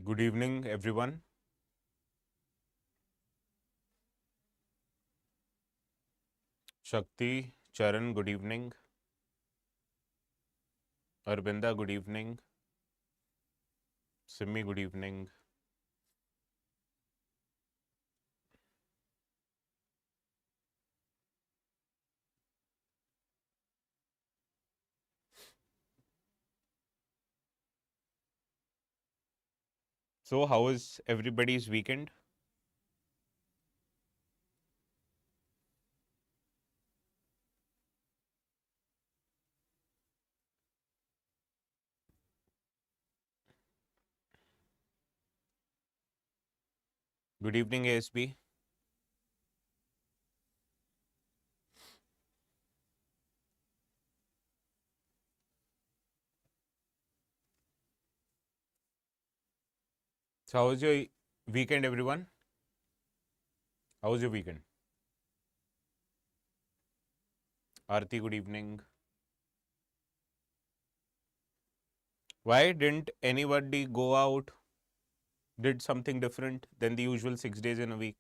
Good evening, everyone. Shakti, Charan, good evening. Arbinda, good evening. Simmi, good evening. So, how was everybody's weekend? Good evening, ASB. So, how was your weekend, everyone? How was your weekend? Aarti, good evening. Why didn't anybody go out, did something different than the usual 6 days in a week?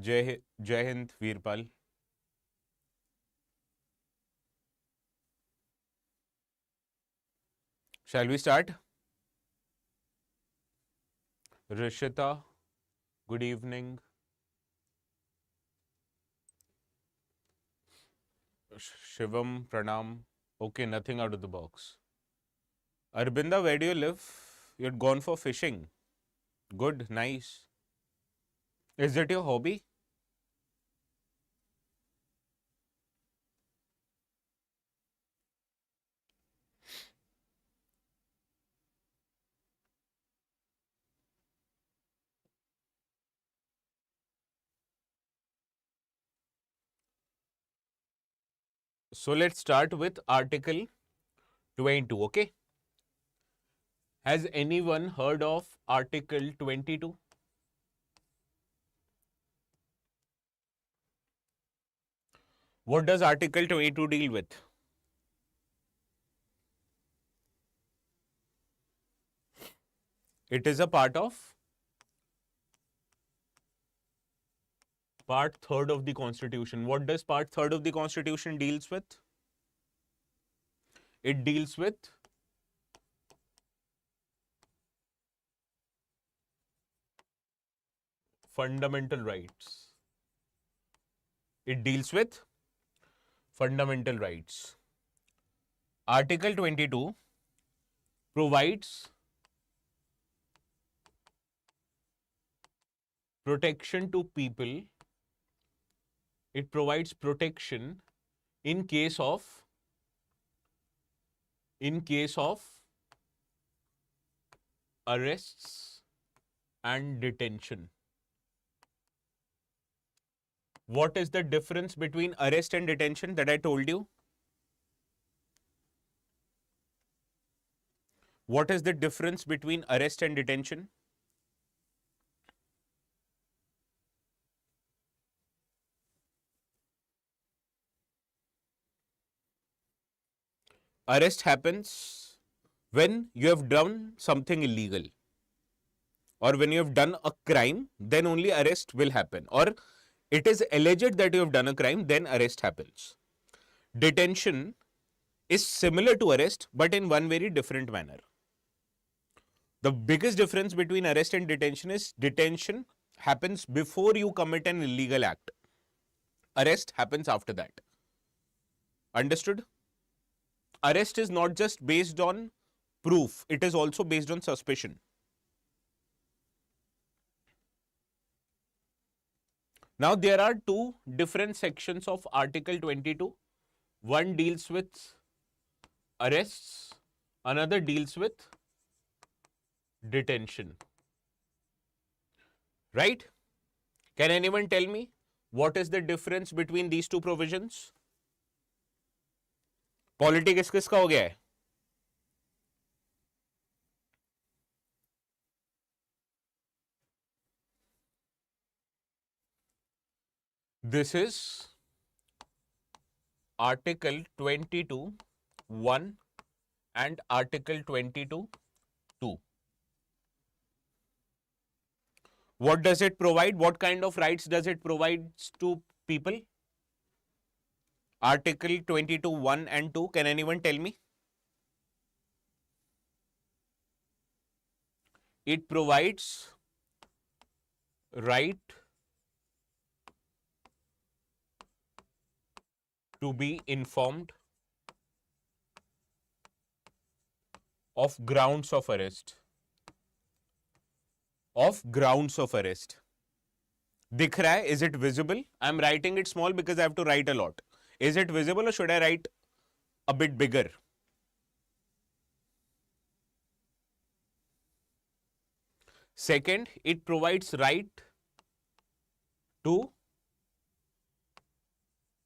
Jai Hind, Veerpal. Shall we start? Rishita, good evening. Shivam, Pranam. Okay, nothing out of the box. Arbinda, where do you live? You'd gone for fishing. Good, nice. Is it your hobby? So let's start with Article 22, okay? Has anyone heard of Article 22? What does Article 22 deal with? It is a part of Part 3rd of the Constitution. What does Part 3rd of the Constitution deals with? It deals with fundamental rights. It deals with fundamental rights. Article 22 provides protection to people. It provides protection in case of arrests and detention. What is the difference between arrest and detention that I told you? What is the difference between arrest and detention? Arrest happens when you have done something illegal, or when you have done a crime, then only arrest will happen, or it is alleged that you have done a crime, then arrest happens. Detention is similar to arrest, but in one very different manner. The biggest difference between arrest and detention is detention happens before you commit an illegal act. Arrest happens after that. Understood? Arrest is not just based on proof, it is also based on suspicion. Now, there are two different sections of Article 22. One deals with arrests, another deals with detention. Right? Can anyone tell me what is the difference between these two provisions? Polity किस किस का हो गया है? This is Article 22 1 and Article 22(2). What does it provide? What kind of rights does it provide to people? Article 22(1) and 2. Can anyone tell me? It provides right to be informed of grounds of arrest. Of grounds of arrest. दिख रहा है? Is it visible? I'm writing it small because I have to write a lot. Is it visible or should I write a bit bigger? Second, it provides right to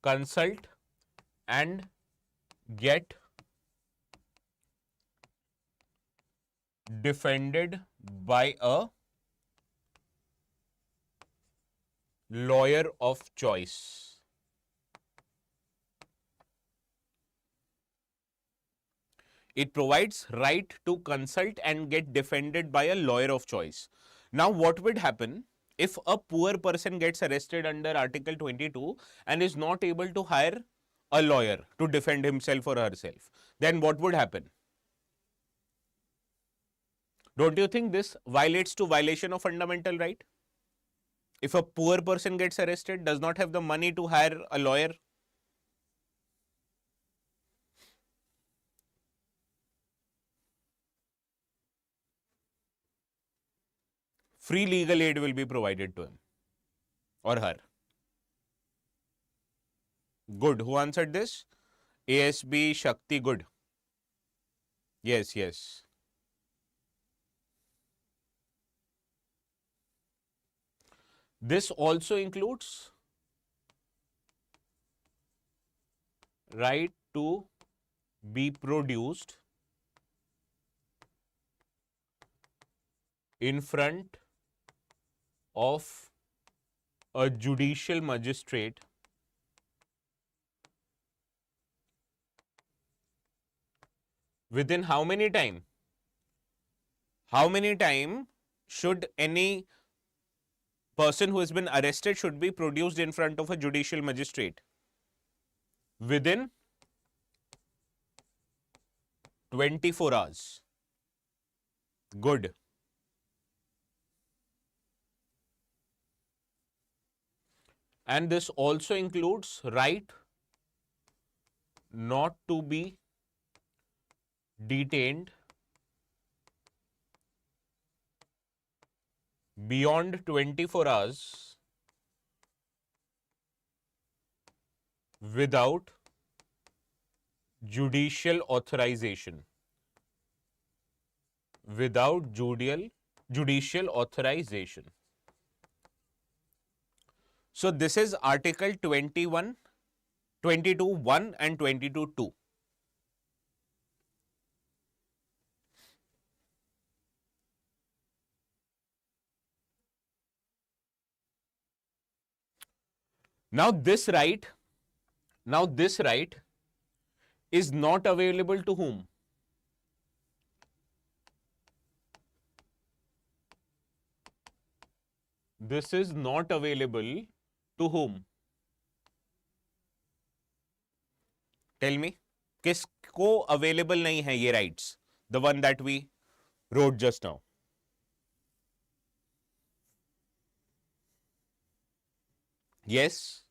consult and get defended by a lawyer of choice. It provides right to consult and get defended by a lawyer of choice. Now, what would happen if a poor person gets arrested under Article 22 and is not able to hire a lawyer to defend himself or herself? Then what would happen? Don't you think this violates to violation of fundamental right? If a poor person gets arrested, does not have the money to hire a lawyer, free legal aid will be provided to him or her. Good. Who answered this? ASB Shakti. Good. Yes, yes. This also includes right to be produced in front of a judicial magistrate within how many time? How many time should any person who has been arrested should be produced in front of a judicial magistrate? Within 24 hours. Good. And this also includes right not to be detained beyond 24 hours without judicial authorization. Without judicial authorization. So this is Article 21, 22(1) and 22(2). Now this right is not available to whom? This is not available to whom? Tell me. किसको available नहीं है ये rights? The one that we wrote just now. Yes.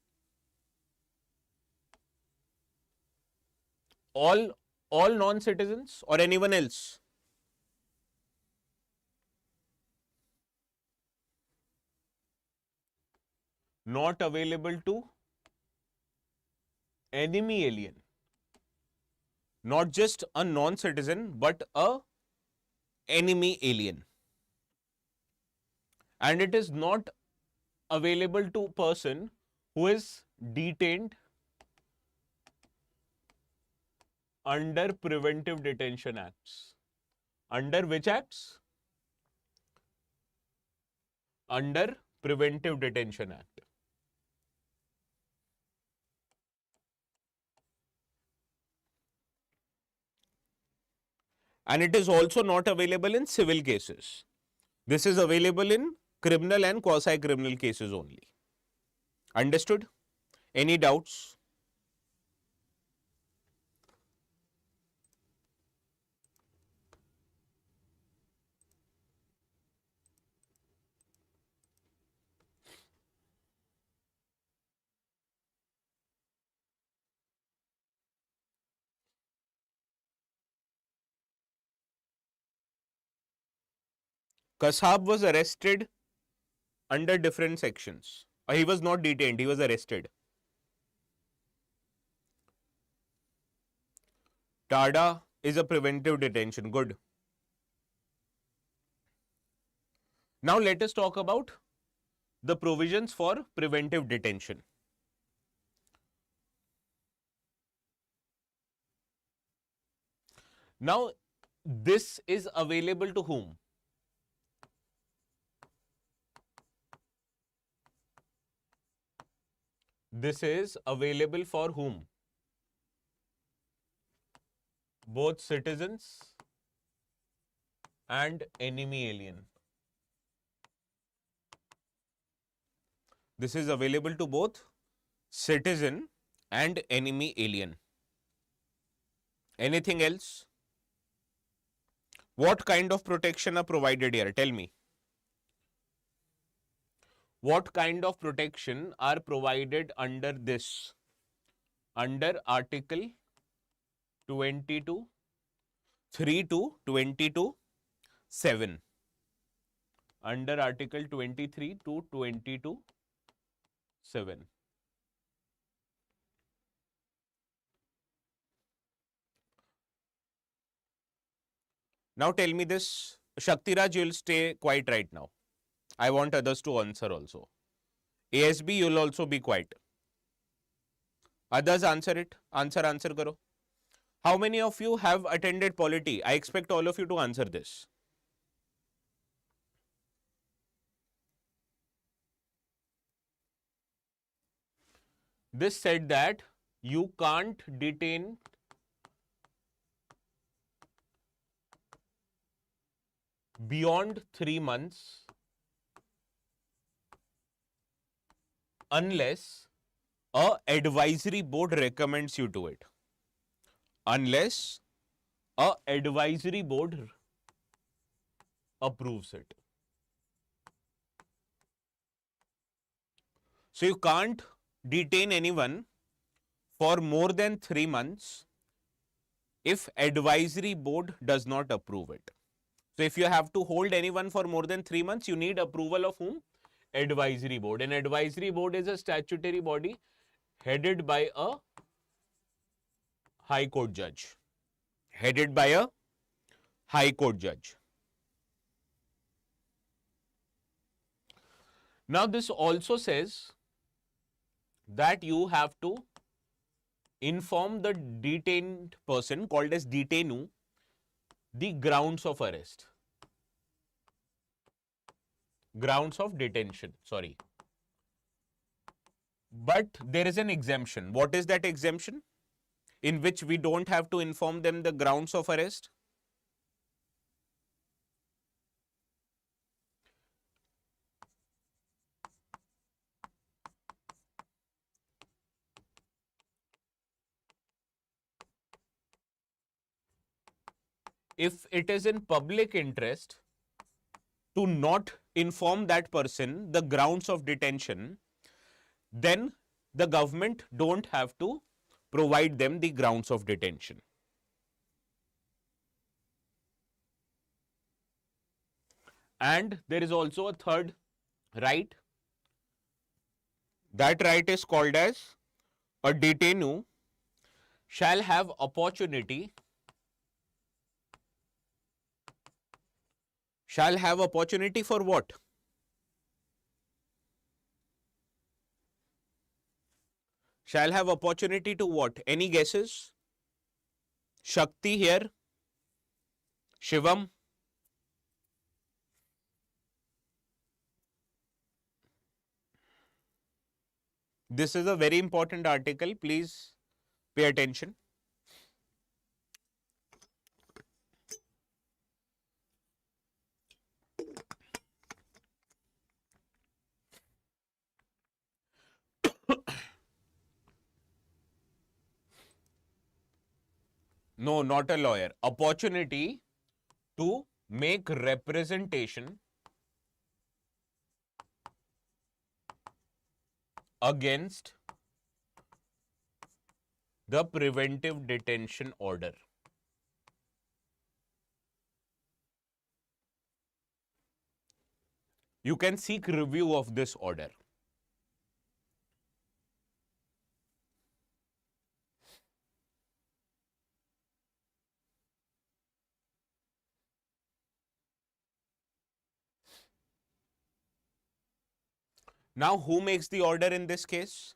All non-citizens or anyone else? Not available to enemy alien. Not just a non-citizen, but a enemy alien. And it is not available to person who is detained under Preventive Detention Acts. Under which acts? Under Preventive Detention Act. And it is also not available in civil cases. This is available in criminal and quasi-criminal cases only. Understood? Any doubts? Kasab was arrested under different sections. He was not detained, he was arrested. TADA is a preventive detention. Good. Now let us talk about the provisions for preventive detention. Now, this is available to whom? This is available for whom? Both citizens and enemy alien. This is available to both citizen and enemy alien. Anything else? What kind of protection are provided here? Tell me. What kind of protection are provided under this? Under Article 22, 3 to 22, 7. Under Article 23 to 22, 7. Now tell me this, Shaktiraj, you'll stay quiet right now. I want others to answer also. ASB, you'll also be quiet. Others answer it. Answer karo. How many of you have attended polity? I expect all of you to answer this. This said that you can't detain beyond 3 months unless a advisory board recommends you to it. Unless a advisory board approves it. So you can't detain anyone for more than 3 months if advisory board does not approve it. So if you have to hold anyone for more than 3 months, you need approval of whom? Advisory board. An advisory board is a statutory body headed by a High Court judge. Headed by a High Court judge. Now this also says that you have to inform the detained person, called as detainee, the grounds of arrest. Grounds of detention, sorry. But there is an exemption. What is that exemption? In which we don't have to inform them the grounds of arrest? If it is in public interest to not inform that person the grounds of detention, then the government don't have to provide them the grounds of detention. And there is also a third right. That right is called as a detainee shall have opportunity for what? Shall have opportunity to what? Any guesses? Shakti here. Shivam. This is a very important article. Please pay attention. No, not a lawyer. Opportunity to make representation against the preventive detention order. You can seek review of this order. Now, who makes the order in this case?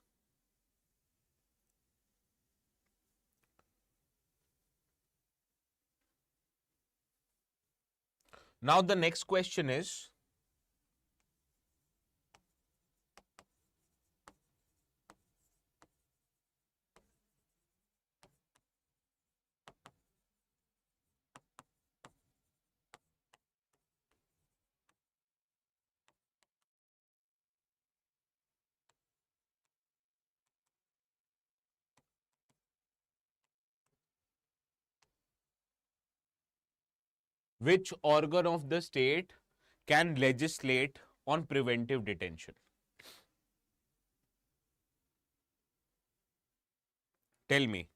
Now, the next question is, which organ of the state can legislate on preventive detention? Tell me.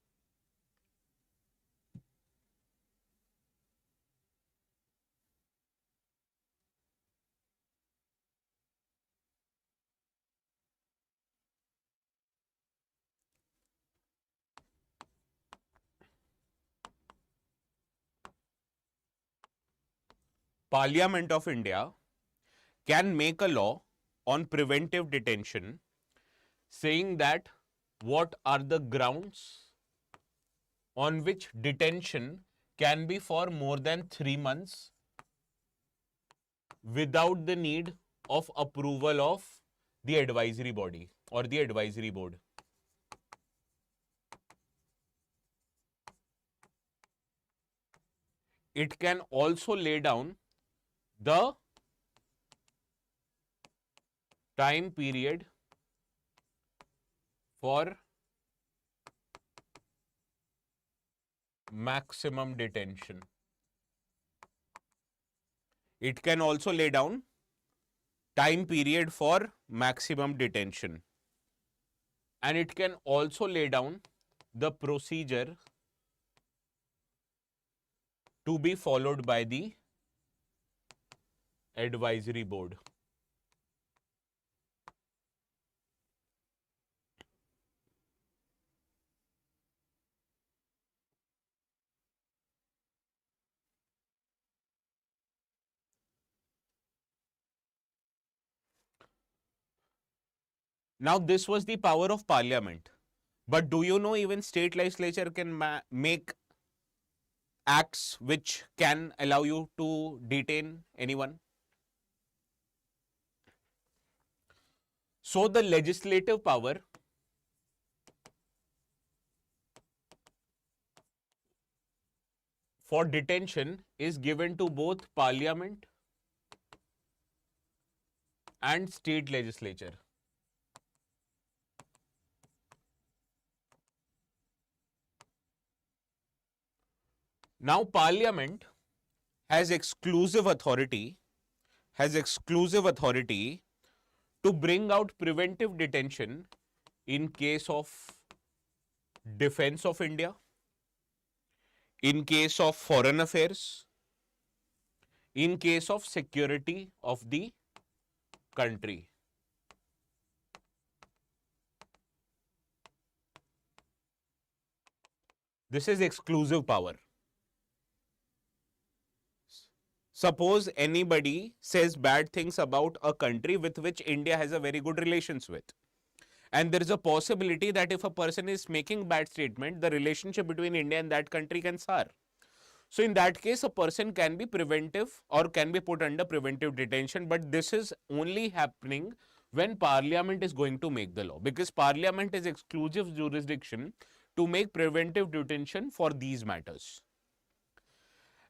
Parliament of India can make a law on preventive detention saying that what are the grounds on which detention can be for more than 3 months without the need of approval of the advisory body or the advisory board. It can also lay down the time period for maximum detention. It can also lay down time period for maximum detention. And it can also lay down the procedure to be followed by the advisory board. Now, this was the power of parliament. But do you know even state legislature can make acts which can allow you to detain anyone? So, the legislative power for detention is given to both parliament and state legislature. Now, parliament has exclusive authority to bring out preventive detention in case of defense of India, in case of foreign affairs, in case of security of the country. This is exclusive power. Suppose anybody says bad things about a country with which India has a very good relations with. And there is a possibility that if a person is making bad statement, the relationship between India and that country can sour. So in that case, a person can be preventive or can be put under preventive detention. But this is only happening when parliament is going to make the law, because parliament is exclusive jurisdiction to make preventive detention for these matters.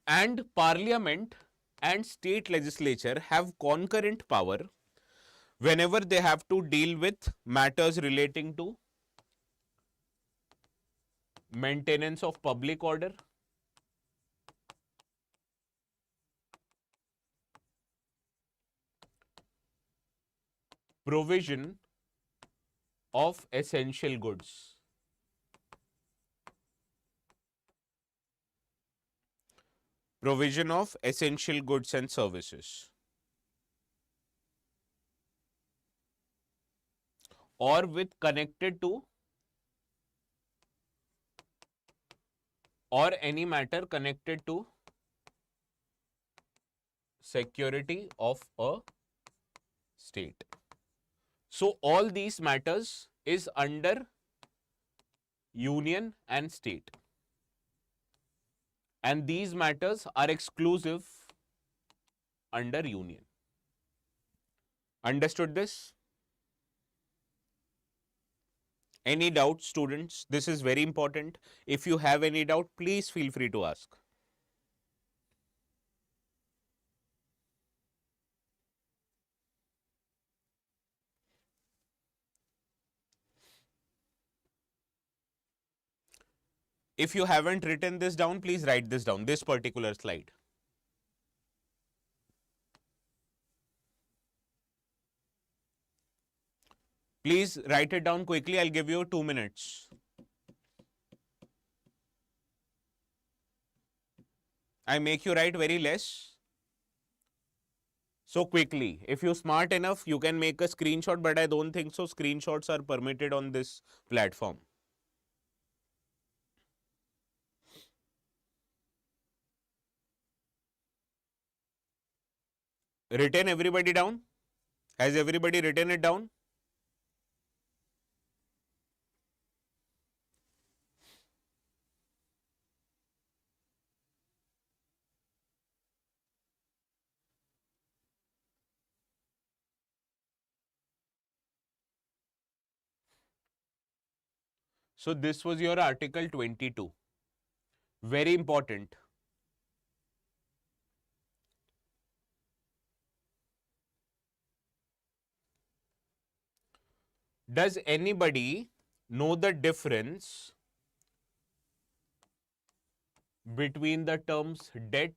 And parliament and state legislature have concurrent power whenever they have to deal with matters relating to maintenance of public order, provision of essential goods. Provision of essential goods and services. Or with connected to or any matter connected to security of a state. So all these matters is under union and state. And these matters are exclusive under union. Understood this? Any doubts, students? This is very important. If you have any doubt, please feel free to ask. If you haven't written this down, please write this down, this particular slide. Please write it down quickly. I'll give you 2 minutes. I make you write very less. So quickly. If you're smart enough, you can make a screenshot, but I don't think so. Screenshots are permitted on this platform. Written everybody down? Has everybody written it down? So this was your Article 22. Very important. Does anybody know the difference between the terms debt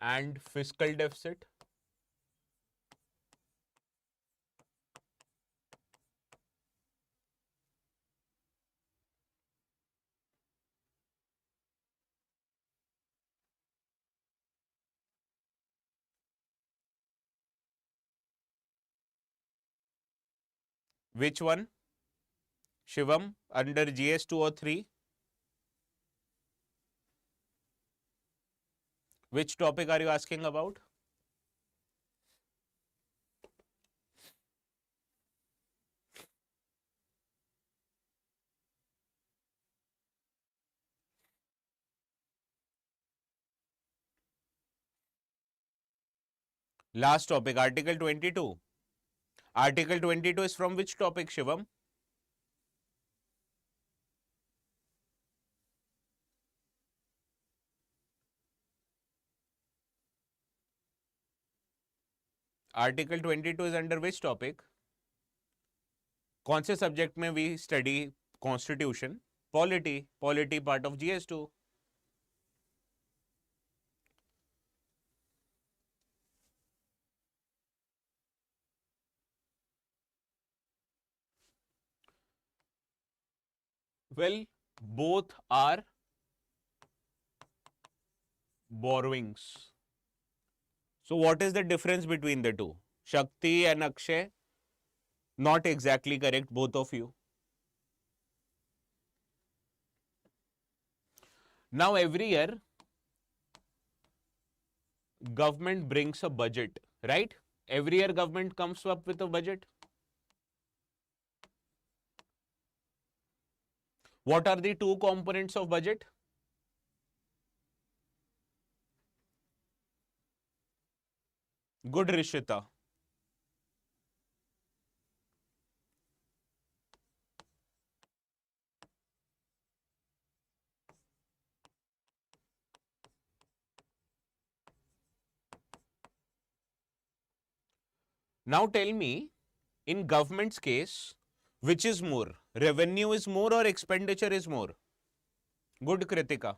and fiscal deficit? Which one? Shivam, under GS 2 or 3? Which topic are you asking about? Last topic, Article 22. Article 22 is from which topic, Shivam? Article 22 is under which topic? कौन से subject में we study constitution? Polity. Polity part of GS2. Well, both are borrowings. So what is the difference between the two? Shakti and Akshay? Not exactly correct, both of you. Now every year, government brings a budget, right? Every year government comes up with a budget. What are the two components of budget? Good, Rishita. Now tell me, in government's case, which is more? Revenue is more or expenditure is more? Good, Kritika.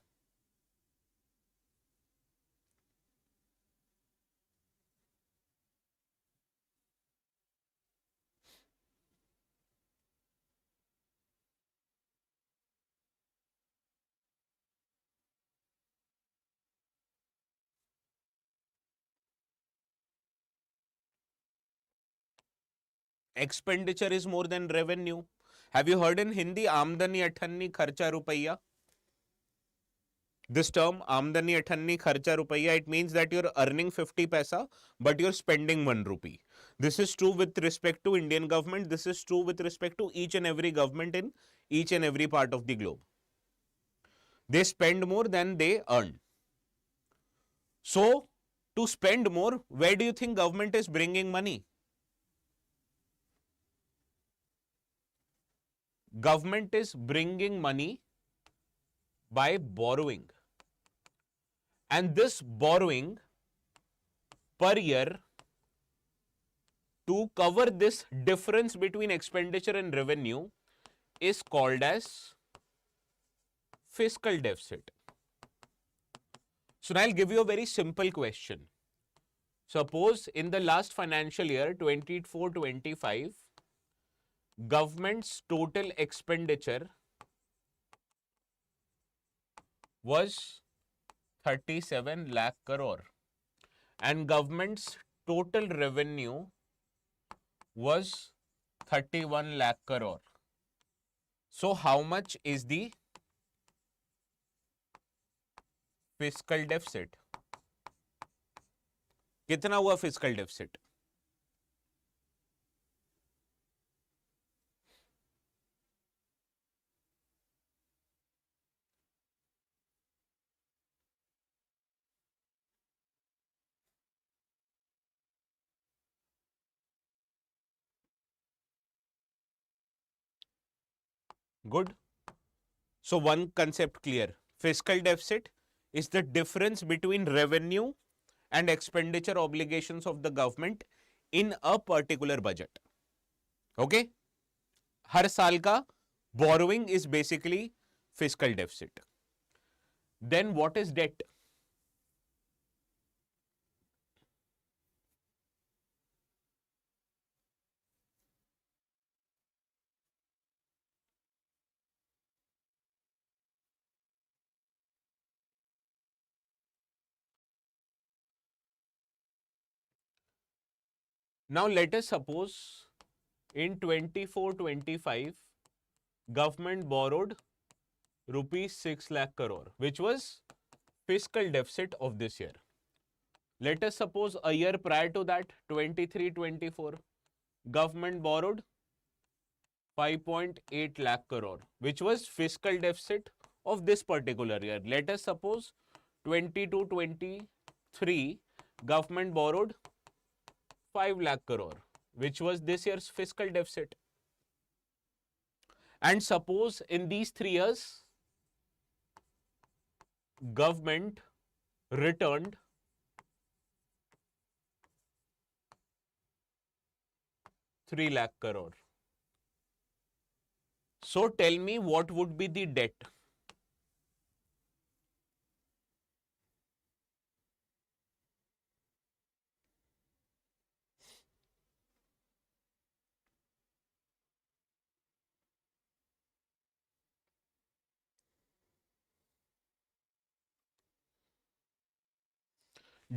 Expenditure is more than revenue. Have you heard in Hindi, आमदनी अठन्नी खर्चा रुपया? This term, आमदनी अठन्नी खर्चा रुपया, it means that you're earning 50 paisa, but you're spending 1 rupee. This is true with respect to Indian government. This is true with respect to each and every government in each and every part of the globe. They spend more than they earn. So, to spend more, where do you think government is bringing money? Government is bringing money by borrowing. And this borrowing per year, to cover this difference between expenditure and revenue, is called as fiscal deficit. So now I'll give you a very simple question. Suppose in the last financial year 24-25, government's total expenditure was 37 lakh crore and government's total revenue was 31 lakh crore. So how much is the fiscal deficit? कितना हुआ fiscal deficit? Good. So one concept clear. Fiscal deficit is the difference between revenue and expenditure obligations of the government in a particular budget. Okay? हर साल का borrowing is basically fiscal deficit. Then what is debt? Now let us suppose in 24-25 government borrowed rupees 6 lakh crore, which was fiscal deficit of this year. Let us suppose a year prior to that, 23-24, government borrowed 5.8 lakh crore, which was fiscal deficit of this particular year. Let us suppose 22-23, government borrowed 5 lakh crore, which was this year's fiscal deficit. And suppose in these 3 years, government returned 3 lakh crore. So tell me what would be the debt?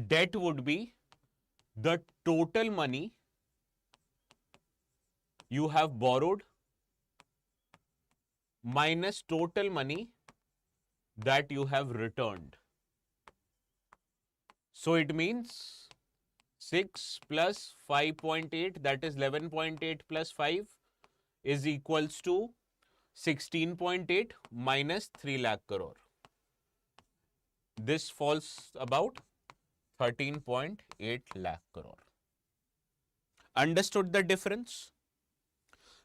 Debt would be the total money you have borrowed minus total money that you have returned. So it means 6 plus 5.8, that is 11.8 plus 5 is equals to 16.8 minus 3 lakh crore. This falls about 13.8 lakh crore. Understood the difference?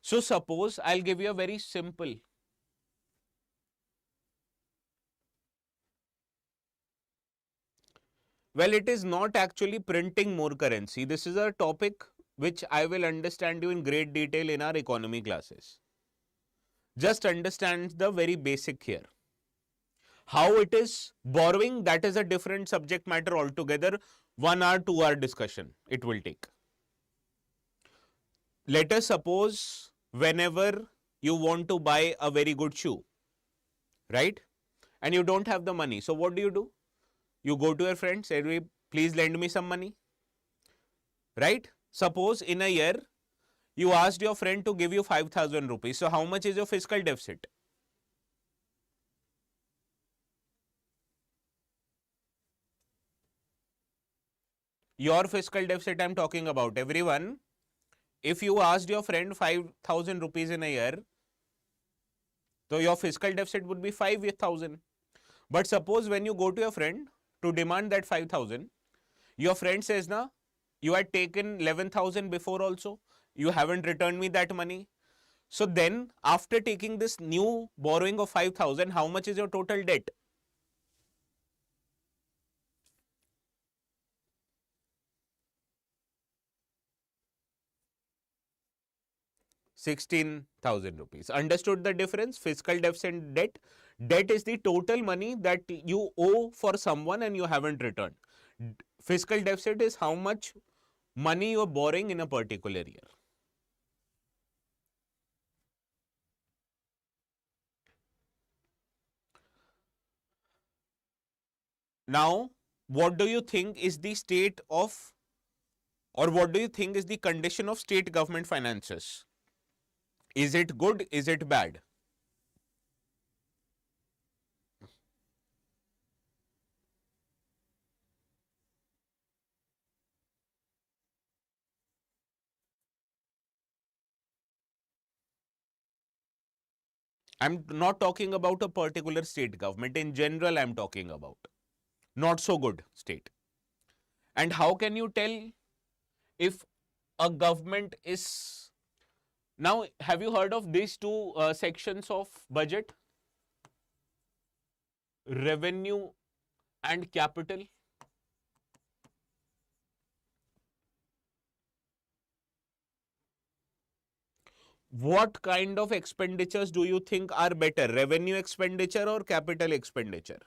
So suppose I'll give you a very simple. Well, it is not actually printing more currency. This is a topic which I will understand you in great detail in our economy classes. Just understand the very basic here. How it is borrowing, that is a different subject matter altogether. 1 hour, 2 hour discussion it will take. Let us suppose whenever you want to buy a very good shoe, right? And you don't have the money. So what do? You go to your friend, say, please lend me some money, right? Suppose in a year, You asked your friend to give you 5,000 rupees. So how much is your fiscal deficit? Your fiscal deficit I'm talking about. Everyone, if you asked your friend 5,000 rupees in a year, so your fiscal deficit would be 5,000. But suppose when you go to your friend to demand that 5,000, your friend says, na, you had taken 11,000 before also, you haven't returned me that money. So then after taking this new borrowing of 5,000, how much is your total debt? 16,000 rupees. Understood the difference? Fiscal deficit and debt. Debt is the total money that you owe for someone and you haven't returned. Fiscal deficit is how much money you are borrowing in a particular year. Now, what do you think is the state of, or what do you think is the condition of state government finances? Is it good? Is it bad? I'm not talking about a particular state government. In general, I'm talking about not so good state. And how can you tell if a government is... Now, have you heard of these two sections of budget? Revenue and capital. What kind of expenditures do you think are better? Revenue expenditure or capital expenditure?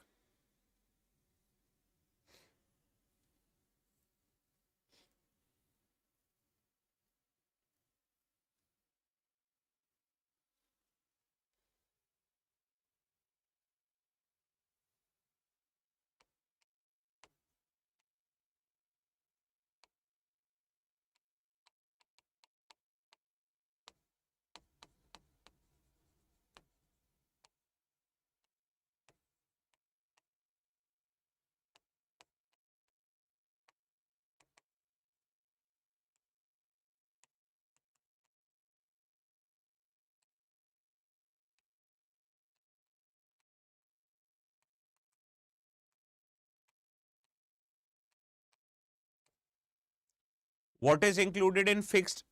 What is included in fixed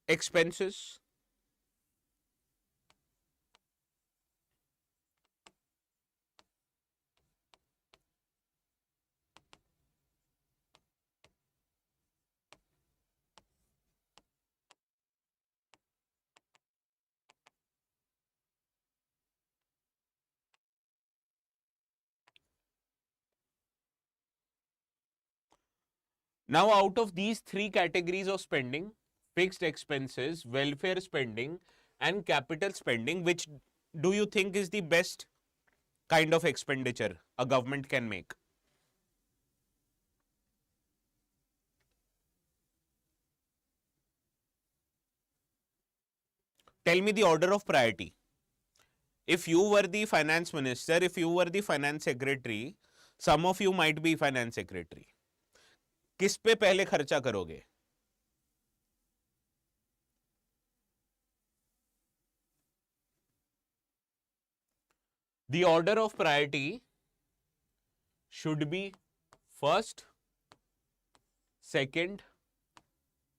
expenses? Now, out of these three categories of spending, fixed expenses, welfare spending, and capital spending, which do you think is the best kind of expenditure a government can make? Tell me the order of priority. If you were the finance minister, if you were the finance secretary, some of you might be finance secretary. किस पे पहले खर्चा करोगे? The order of priority should be first, second,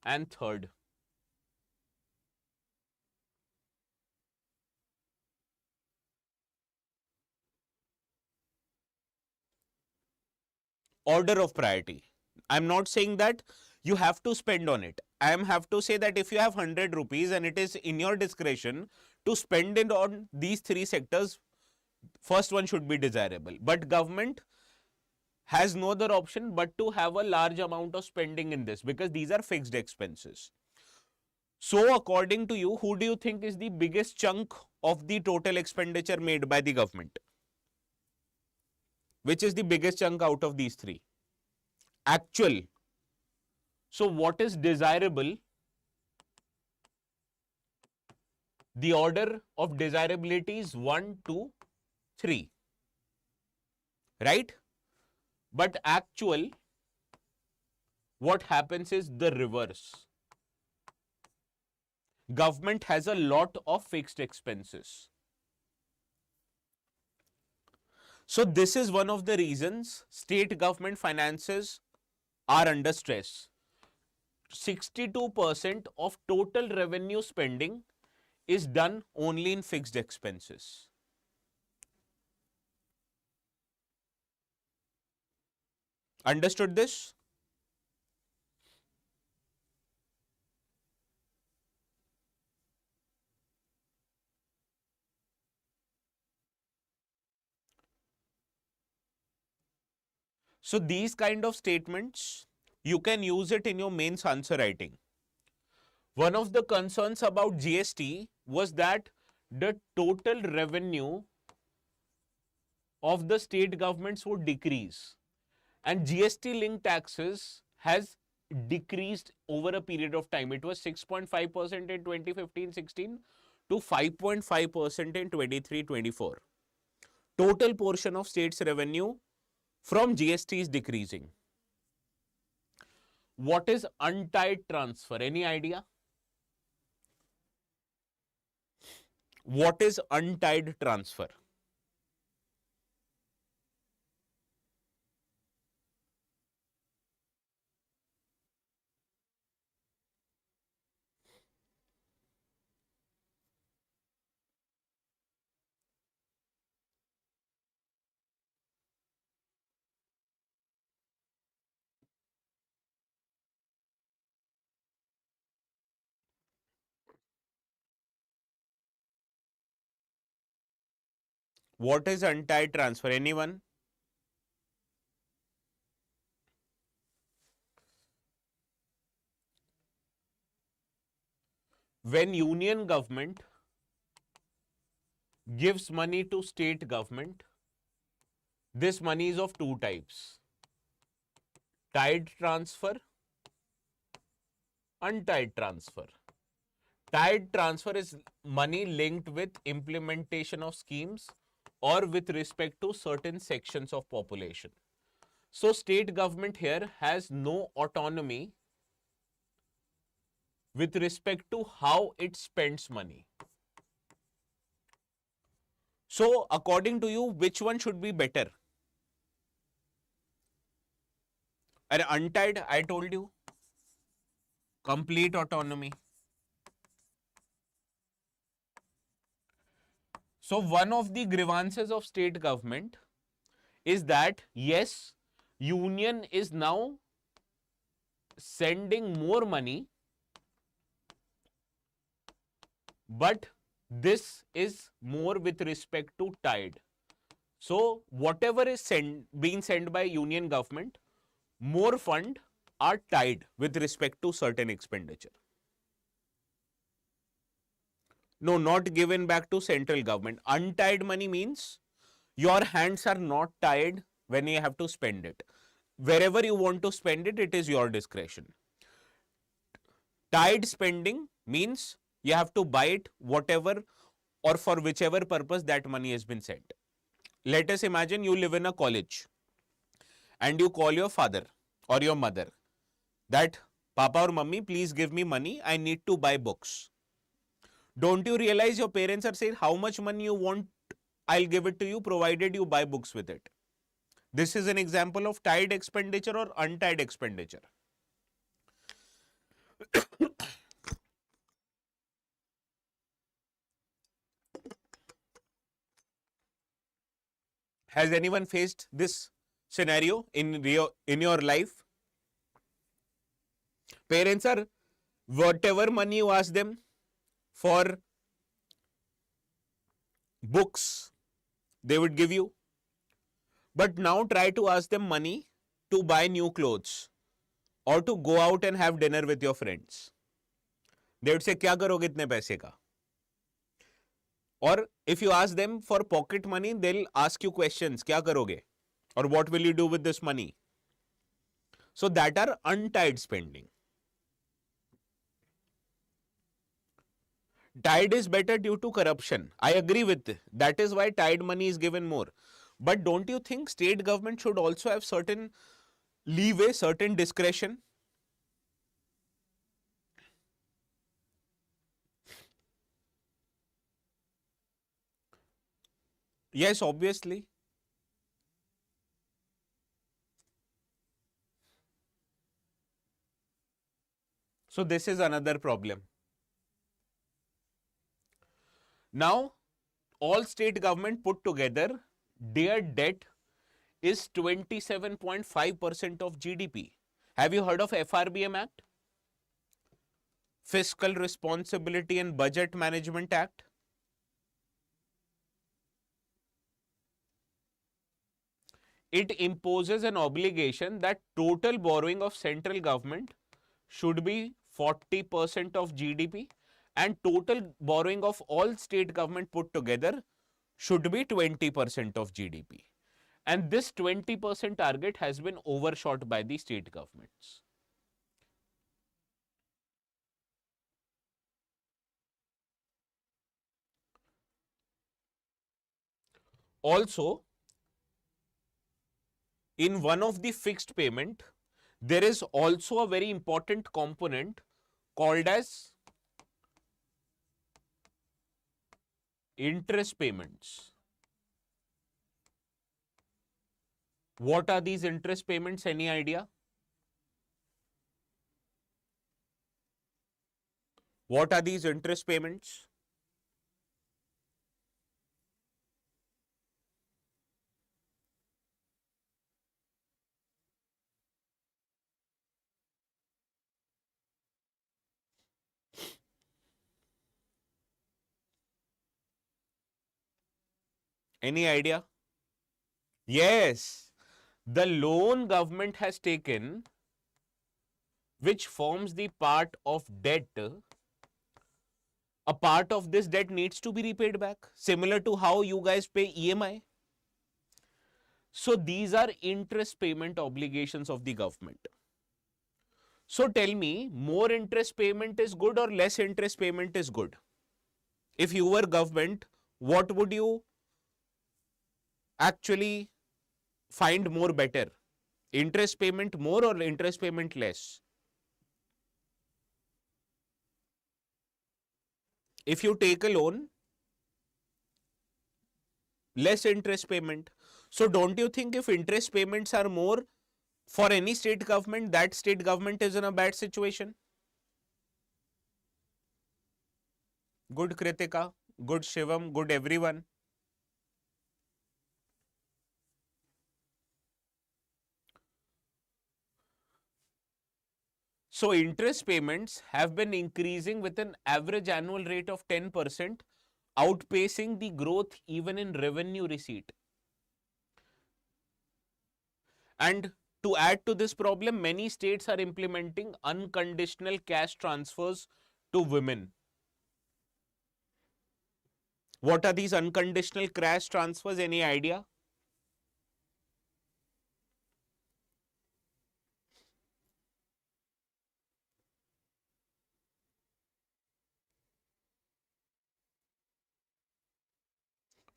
and third. Order of priority. I'm not saying that you have to spend on it. I have to say that if you have 100 rupees and it is in your discretion to spend it on these three sectors, first one should be desirable. But government has no other option but to have a large amount of spending in this because these are fixed expenses. So according to you, who do you think is the biggest chunk of the total expenditure made by the government? Which is the biggest chunk out of these three? Actual. So what is desirable The order of desirability is 1, 2, 3. Right? But actual, what happens is the reverse. Government has a lot of fixed expenses. So this is one of the reasons state government finances are under stress. 62% of total revenue spending is done only in fixed expenses. Understood this? So these kind of statements, you can use it in your mains answer writing. One of the concerns about GST was that the total revenue of the state governments would decrease, and GST linked taxes has decreased over a period of time. It was 6.5% in 2015-16 to 5.5% in 23-24. Total portion of state's revenue from GST is decreasing. What is untied transfer? Any idea? What is untied transfer? What is untied transfer? Anyone? When union government gives money to state government, this money is of two types: tied transfer, untied transfer. Tied transfer is money linked with implementation of schemes or with respect to certain sections of population. So state government here has no autonomy with respect to how it spends money. So according to you, which one should be better? And untied, I told you, complete autonomy. So one of the grievances of state government is that, yes, union is now sending more money, but this is more with respect to tied. So whatever is being sent by union government, more fund are tied with respect to certain expenditure. No, not given back to central government. Untied money means your hands are not tied when you have to spend it. Wherever you want to spend it, it is your discretion. Tied spending means you have to buy it whatever or for whichever purpose that money has been sent. Let us imagine you live in a college and you call your father or your mother that, Papa or Mummy, please give me money, I need to buy books. Don't you realize your parents are saying how much money you want, I'll give it to you provided you buy books with it. This is an example of tied expenditure or untied expenditure. Has anyone faced this scenario in your life? Parents are, whatever money you ask them for books, they would give you. But now try to ask them money to buy new clothes or to go out and have dinner with your friends. They would say, क्या करोगे इतने पैसे का? Or if you ask them for pocket money, they'll ask you questions, क्या करोगे? Or what will you do with this money? So that are untied spending. Tide is better due to corruption. I agree with it. That is why tide money is given more. But don't you think state government should also have certain leeway, certain discretion? Yes, obviously. So this is another problem. Now, all state government put together, their debt is 27.5% of GDP. Have you heard of FRBM Act? Fiscal Responsibility and Budget Management Act? It imposes an obligation that total borrowing of central government should be 40% of GDP and total borrowing of all state government put together should be 20% of GDP. And this 20% target has been overshot by the state governments. Also, in one of the fixed payment, there is also a very important component called as interest payments. What are these interest payments? Any idea? What are these interest payments? Any idea? Yes, the loan government has taken, which forms the part of debt, a part of this debt needs to be repaid back, similar to how you guys pay EMI. So these are interest payment obligations of the government. So tell me, more interest payment is good or less interest payment is good? If you were government, what would you actually find more better? Interest payment more or interest payment less? If you take a loan, less interest payment. So don't you think if interest payments are more for any state government, that state government is in a bad situation? Good Kritika, good Shivam, good everyone. So interest payments have been increasing with an average annual rate of 10%, outpacing the growth even in revenue receipt. And to add to this problem, many states are implementing unconditional cash transfers to women. What are these unconditional cash transfers? Any idea?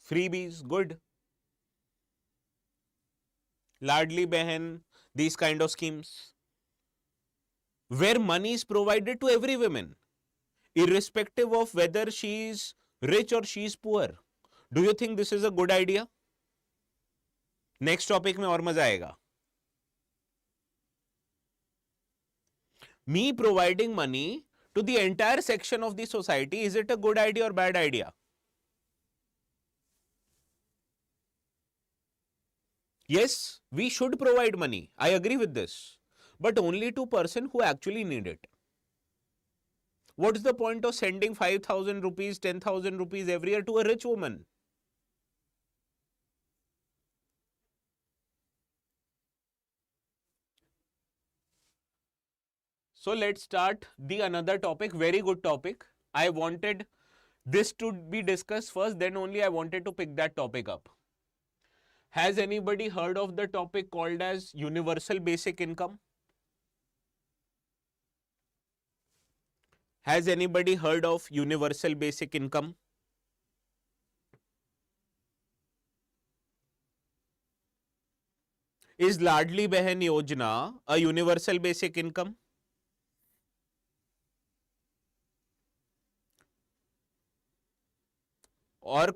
Freebies, good. Ladli Behan, these kind of schemes, where money is provided to every woman, irrespective of whether she is rich or she is poor. Do you think this is a good idea? Next topic में और मजा आएगा. Me providing money to the entire section of the society, is it a good idea or bad idea? Yes, we should provide money. I agree with this. But only to person who actually need it. What's the point of sending 5,000 rupees, 10,000 rupees every year to a rich woman? So let's start the another topic, very good topic. I wanted this to be discussed first, then only I wanted to pick that topic up. Has anybody heard of the topic called as universal basic income? Has anybody heard of universal basic income? Is Ladli Behan Yojana a universal basic income? Or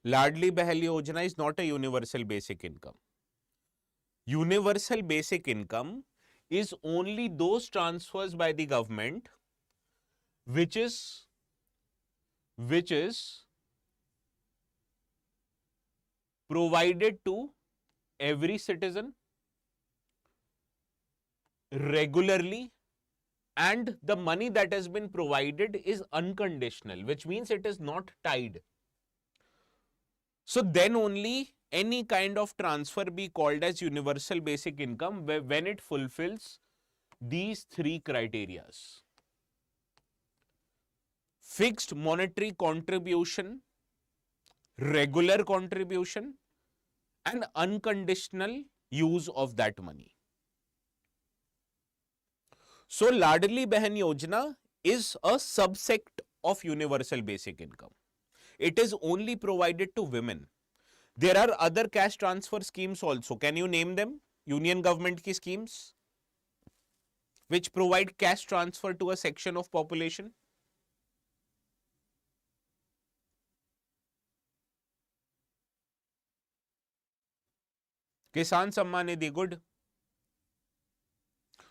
Ladli Behan Yojana is not a universal basic income. Universal basic income is only those transfers by the government which is provided to every citizen regularly, and the money that has been provided is unconditional, which means it is not tied. So then only any kind of transfer be called as universal basic income when it fulfills these three criterias: fixed monetary contribution, regular contribution, and unconditional use of that money. So Ladli Behan Yojana is a subset of universal basic income. It is only provided to women. There are other cash transfer schemes also. Can you name them? Union government ki schemes which provide cash transfer to a section of population. Kisan Samman Nidhi, good.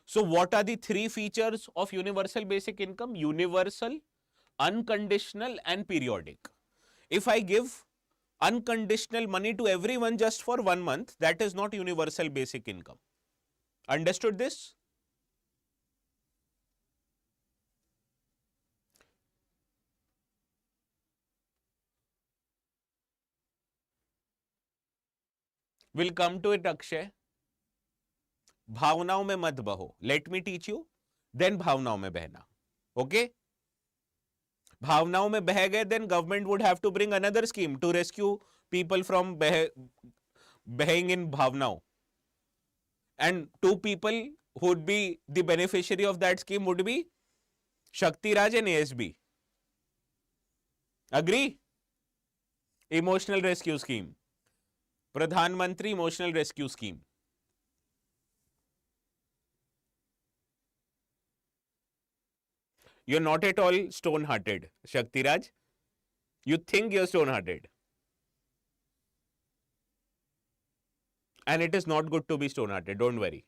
So what are the three features of universal basic income? Universal, unconditional, and periodic. If I give unconditional money to everyone just for 1 month, that is not universal basic income. Understood this? We'll come to it, Akshay. भावनाओं में मत बहो. Let me teach you. Then भावनाओं में बहना. Okay? भावनाओं में बह गए, then government would have to bring another scheme to rescue people from behing in bhavnao. And two people who would be the beneficiary of that scheme would be Shakti Raj and ASB. Agree? Emotional rescue scheme. Pradhan Mantri Emotional Rescue Scheme. You're not at all stone-hearted, Shakti Raj. You think you're stone-hearted. And it is not good to be stone-hearted, don't worry.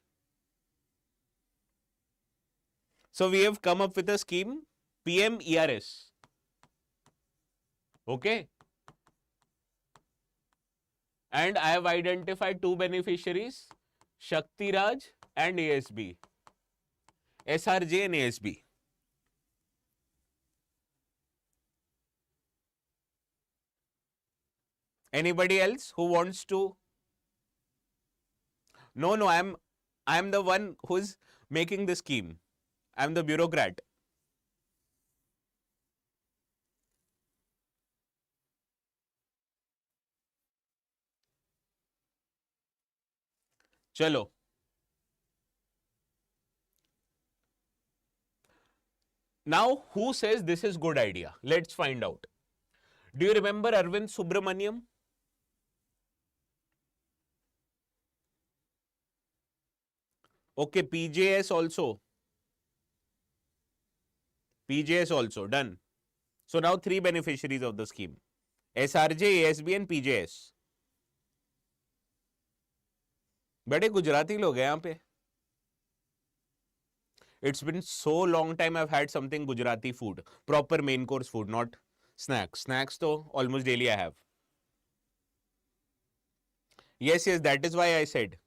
So we have come up with a scheme, PM ERS. Okay? And I have identified two beneficiaries, Shakti Raj and ASB. SRJ and ASB. Anybody else who wants to? No, I'm the one who's making the scheme. I'm the bureaucrat. Chalo. Now, who says this is good idea? Let's find out. Do you remember Arvind Subramaniam? Okay, PJS also. PJS also, done. So now three beneficiaries of the scheme. SRJ, ASB and PJS. बड़े गुजराती लोग हैं यहाँ पे. It's been so long time I've had something Gujarati food. Proper main course food, not snacks. Snacks though almost daily I have. Yes, that is why I said.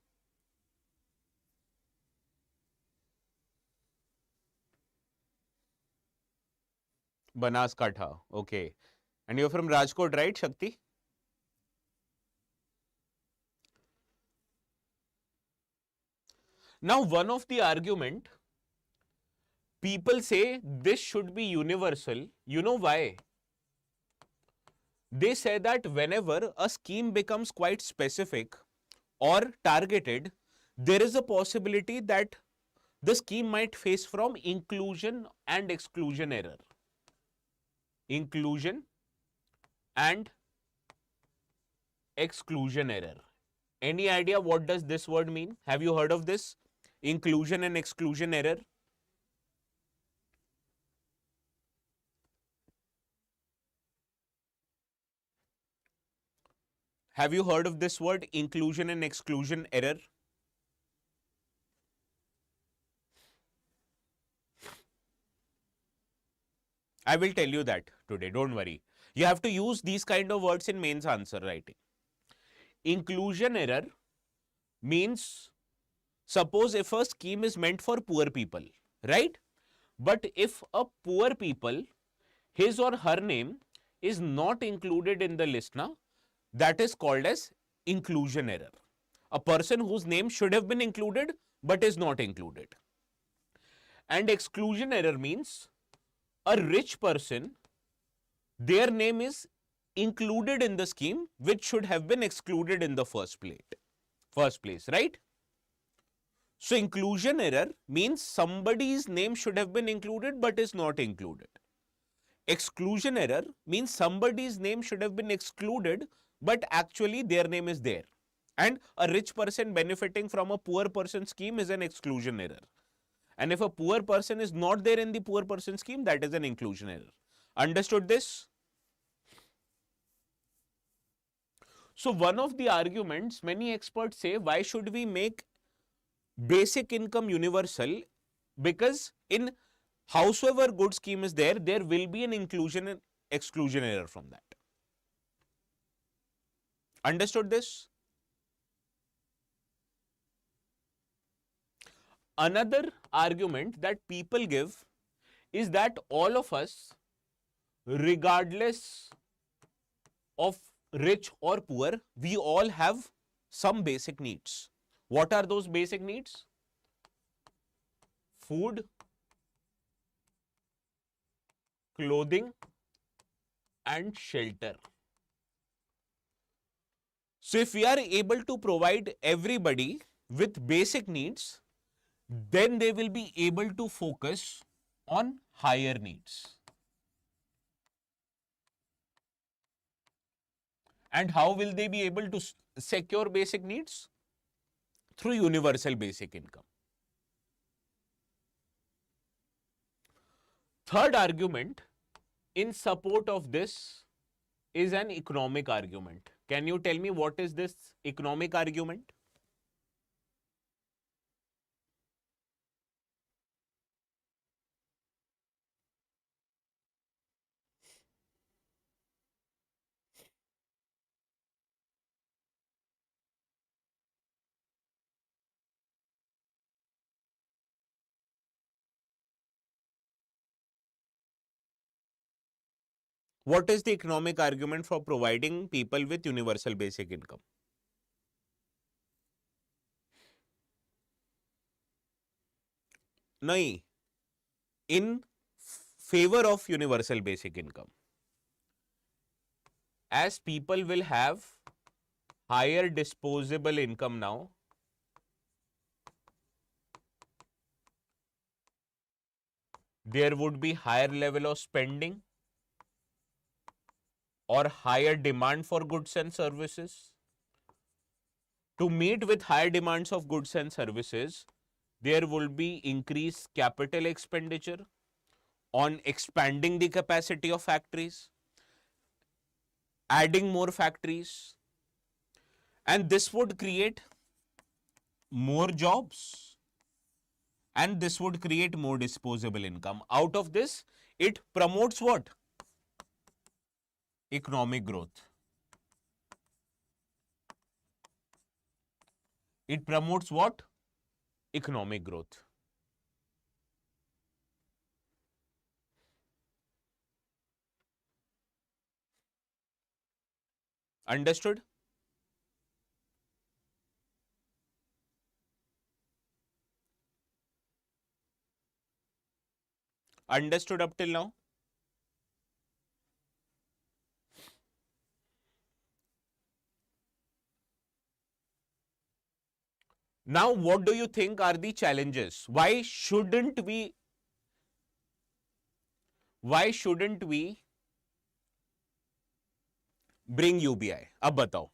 Banaskantha, okay. And you're from Rajkot, right, Shakti? Now, one of the argument people say this should be universal. You know why? They say that whenever a scheme becomes quite specific or targeted, there is a possibility that the scheme might face from inclusion and exclusion error. Inclusion and exclusion error. Any idea what does this word mean? Have you heard of this? Inclusion and exclusion error. Have you heard of this word, inclusion and exclusion error? I will tell you that today, don't worry. You have to use these kind of words in mains answer writing. Inclusion error means, suppose if a scheme is meant for poor people, right? But if a poor people, his or her name is not included in the list now, that is called as inclusion error. A person whose name should have been included but is not included. And exclusion error means a rich person, their name is included in the scheme which should have been excluded in the first place, right? So inclusion error means somebody's name should have been included but is not included. Exclusion error means somebody's name should have been excluded but actually their name is there. And a rich person benefiting from a poor person scheme is an exclusion error. And if a poor person is not there in the poor person scheme, that is an inclusion error. Understood this? So one of the arguments many experts say, why should we make basic income universal? Because in howsoever good scheme is there, there will be an inclusion and exclusion error from that. Understood this? Another argument that people give is that all of us, regardless of rich or poor, we all have some basic needs. What are those basic needs? Food, clothing, and shelter. So if we are able to provide everybody with basic needs, then they will be able to focus on higher needs. And how will they be able to secure basic needs? Through universal basic income. Third argument in support of this is an economic argument. Can you tell me what is this economic argument? What is the economic argument for providing people with universal basic income? Nahi, in favor of universal basic income. As people will have higher disposable income now, there would be higher level of spending or higher demand for goods and services. To meet with higher demands of goods and services, there will be increased capital expenditure on expanding the capacity of factories, adding more factories, and this would create more jobs and this would create more disposable income. Out of this, it promotes what? Economic growth. It promotes what? Economic growth. Understood? Understood up till now? Now, what do you think are the challenges? Why shouldn't we bring UBI? अब बताओ.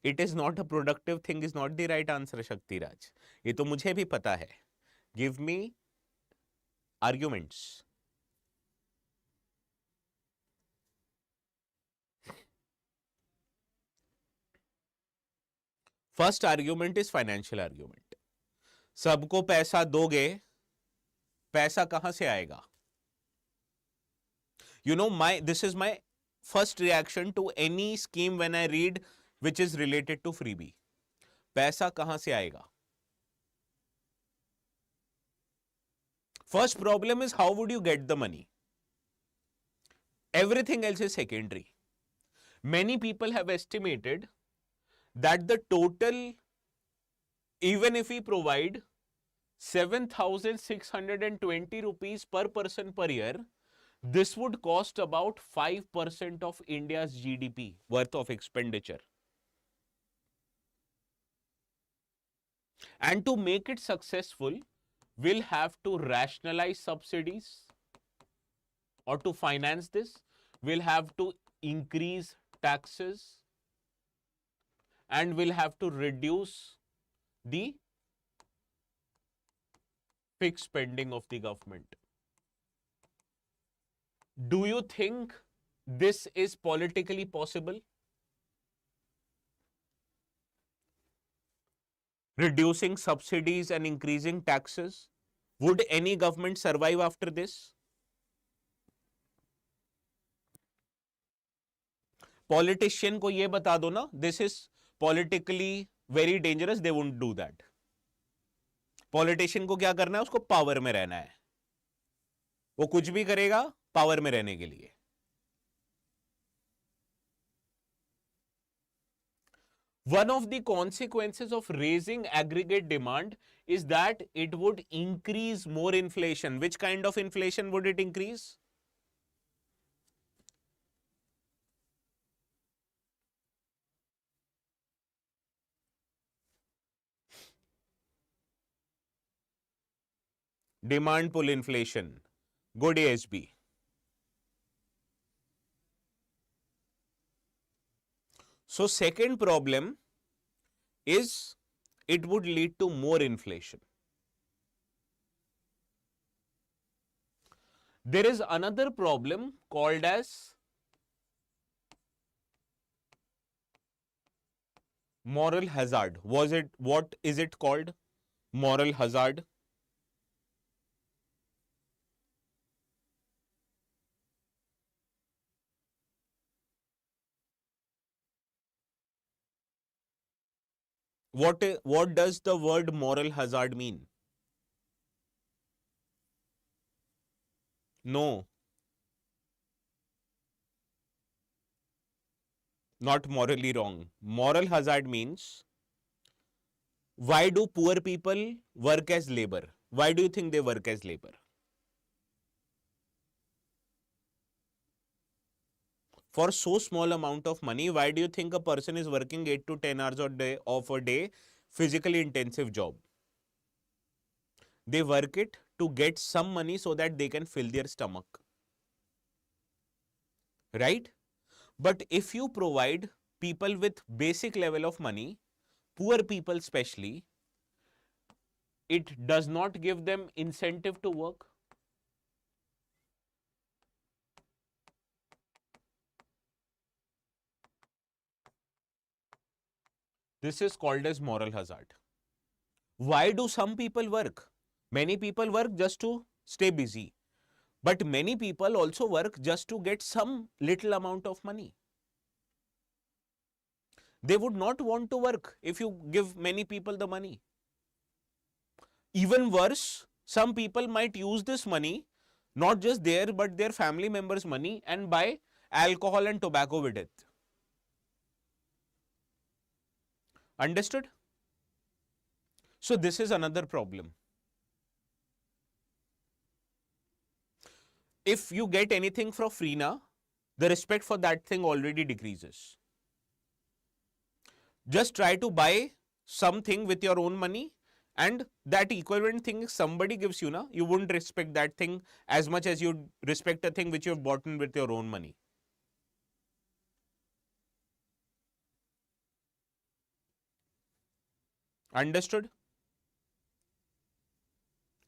It is not a productive thing is not the right answer, Shakti Raj. ये तो मुझे भी पता है. Give me arguments. First argument is financial argument. सबको पैसा दोगे, पैसा कहां से आएगा? You know, this is my first reaction to any scheme when I read which is related to freebie. पैसा कहां से आएगा? First problem is how would you get the money? Everything else is secondary. Many people have estimated that the total, even if we provide 7,620 rupees per person per year, this would cost about 5% of India's GDP worth of expenditure. And to make it successful, we'll have to rationalize subsidies, or to finance this, we'll have to increase taxes, and we'll have to reduce the fixed spending of the government. Do you think this is politically possible? Reducing subsidies and increasing taxes? Would any government survive after this? Politician को ये बता दो ना, this is politically very dangerous, they won't do that. Politician को क्या करना है? उसको पावर में रहना है. वो कुछ भी करेगा पावर में रहने के लिए. One of the consequences of raising aggregate demand is that it would increase more inflation. Which kind of inflation would it increase? Demand pull inflation. Good ASB. So second problem is it would lead to more inflation. There is another problem called as moral hazard. What is it called? Moral hazard. What does the word moral hazard mean? No. Not morally wrong. Moral hazard means, why do poor people work as labor? Why do you think they work as labor? For so small amount of money, why do you think a person is working 8 to 10 hours of a day, physically intensive job? They work it to get some money so that they can fill their stomach. Right? But if you provide people with basic level of money, poor people especially, it does not give them incentive to work. This is called as moral hazard. Why do some people work? Many people work just to stay busy. But many people also work just to get some little amount of money. They would not want to work if you give many people the money. Even worse, some people might use this money, not just their but their family members' money, and buy alcohol and tobacco with it. Understood? So this is another problem. If you get anything for free now, the respect for that thing already decreases. Just try to buy something with your own money, and that equivalent thing somebody gives you now, you wouldn't respect that thing as much as you respect a thing which you have bought with your own money. Understood?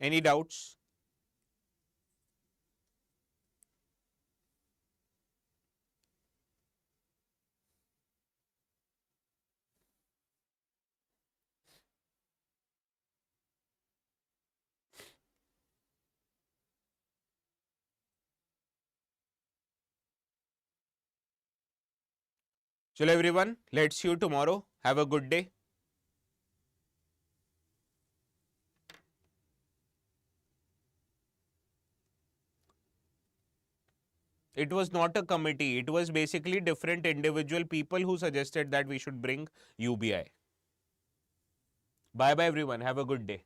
Any doubts? Chalo everyone, let's see you tomorrow. Have a good day. It was not a committee. It was basically different individual people who suggested that we should bring UBI. Bye bye everyone. Have a good day.